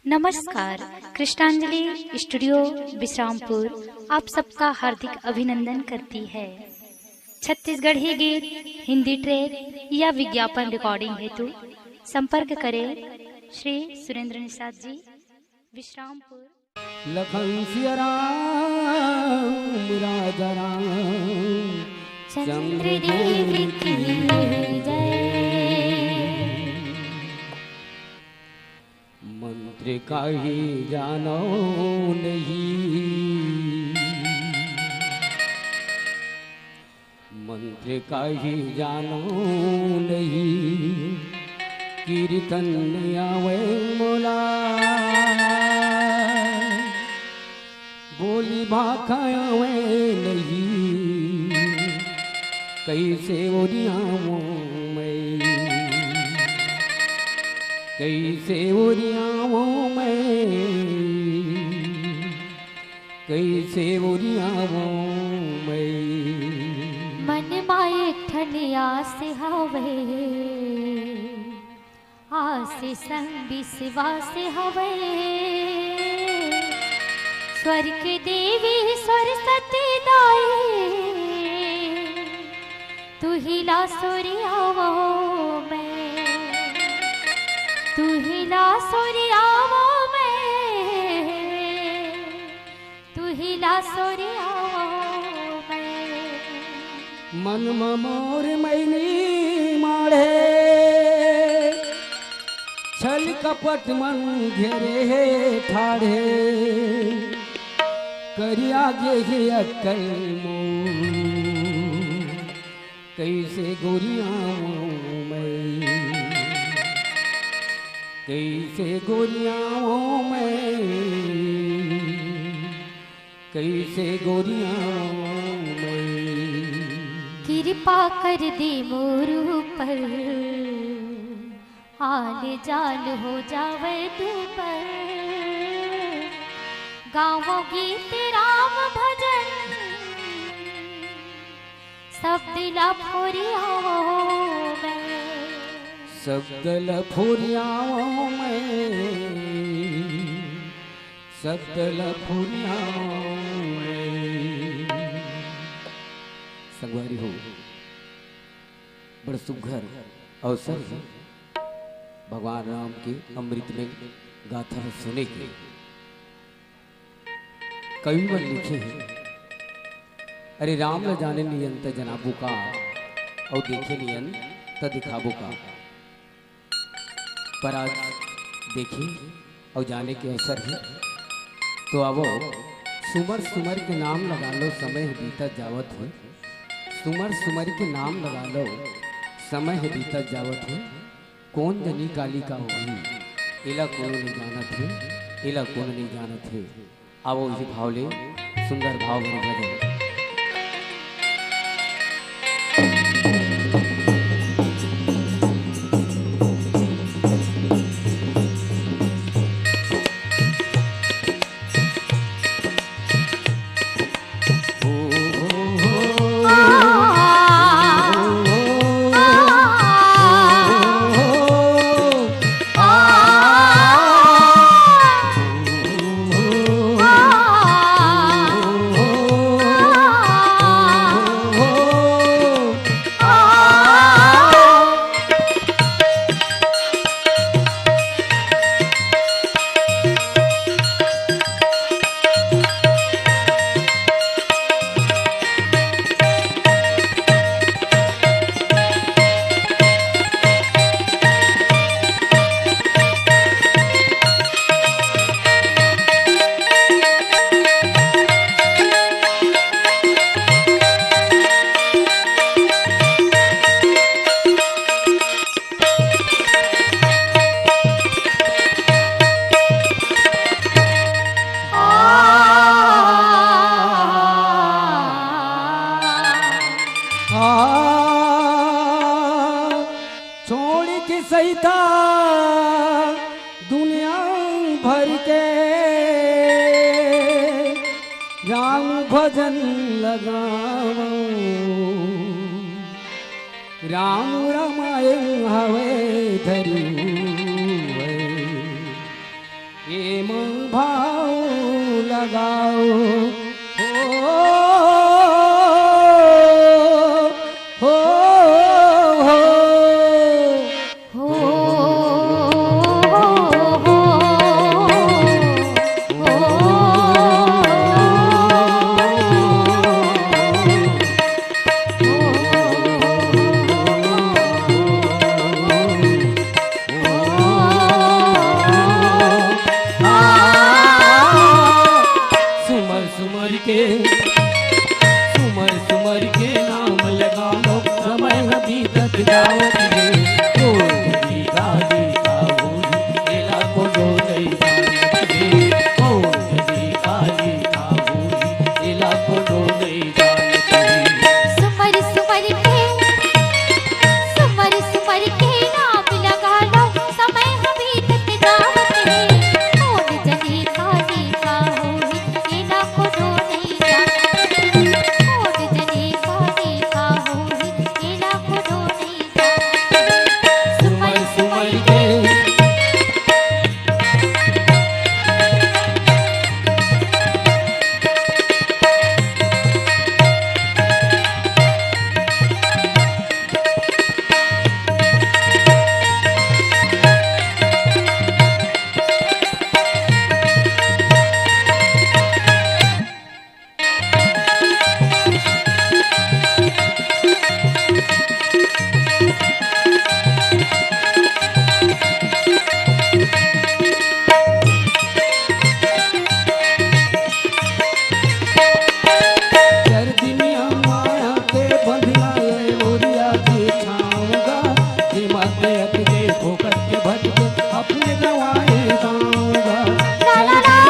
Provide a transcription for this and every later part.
नमस्कार। कृष्णांजलि स्टूडियो विश्रामपुर आप सबका हार्दिक अभिनंदन करती है। छत्तीसगढ़ी गीत, हिंदी ट्रैक या विज्ञापन रिकॉर्डिंग हेतु संपर्क करें श्री सुरेंद्र निषाद जी, विश्रामपुर। लखन सिया राम राजा राम चंद्र देव की जय। मंत्र का ही जानो नहीं, मंत्र का ही जानो नहीं, कीर्तन आवे मोला, बोली भाखावे नहीं, कैसे ओरियामो मैं, कैसे ओरियामो मैं, कैसे ओरियामो मैं। मन माए ठनिया से हवे, आसे संग विश्वास हवे, स्वर के देवी सरस्वती दाई, तू ही ला सूर्यावो मैं, तू ही ला सूर्यावो मैं, तू ही ला सूर्यावो मैं। मन मोर मैनी माढ़े, छल कपट मन घेरे ठाढ़े, करिया गे अक्कल मोर, कैसे गोरियाओं मैं, कैसे गोरियाओं मैं, कैसे गोरियाओं मैं। कृपा कर दे मोर पर, हाल जाल हो जावे तू पर, गावो गीत राम भजन, शब्द लफोरियाओ मैं, शब्द लफोरियाओं मैं, शब्द लफोरियाओं मैं। संगवारी हो बड़ सुघर अवसर है भगवान राम के अमृत में गाथा सुने के। कवि वन लिखे हैं, अरे राम न जाने नियंत जनाबू का, और देखे नियन त दिखाबो का। पर आज देखे और जाने के अवसर है, तो अब सुमर सुमर के नाम लगा लो, समय बीता जावत है। सुमर सुमर के नाम लगा लो, समय बीता जावत है। कौन जनी काली का होगी, इला कौन नहीं जानत है, इला कौन नहीं जानत है। आवो इसी भाव ले सुंदर भाव में भजन। छोड़ के सईता दुनिया भर के, राम भजन लगाओ, राम रामायण हवे धरू, एम भाव लगाओ हो हो हो हो सुमर सुमर के सुमर सुमर के नाम लगा लो समय अभी तक दावत है ओ जी गाली का भूली एला को दो नहीं जानत है ओ जी गाली का भूली एला को दो नहीं जानत है सुमर सुमर के नाम लगा लो समय अभी तक दावत है कौन जने खाने का होई ये ना को नहीं जानत कौन जने खाने का होई ये ना को नहीं जानत सुमर सुमर के सर्दिनिया माया के बंधना ये मोरिया की छाऊंगा हिम्मत अपने ठोकर के भटके अपने गवाए गाऊंगा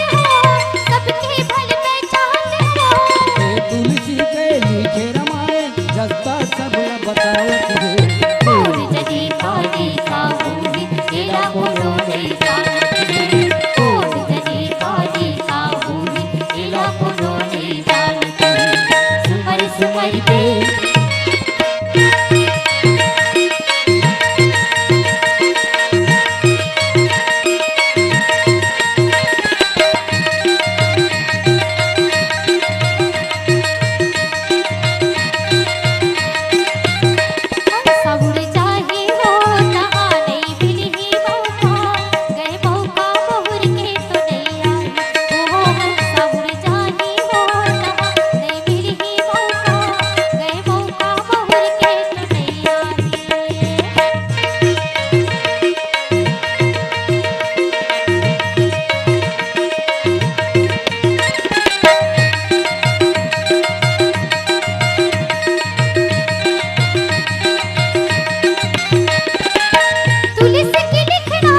सबके भल में चाहता हूँ तुलसी के लिखे रामायण जस्ता सब बतावत है सुमर सुमर के साबुर चाहे हो नहा नहीं मिली मौका गए मौका बहुर के तो नहीं आई ओ साबुर चाहे हो नहा नहीं मिली मौका गए मौका बहुर के तो नहीं तुलसी की लिखना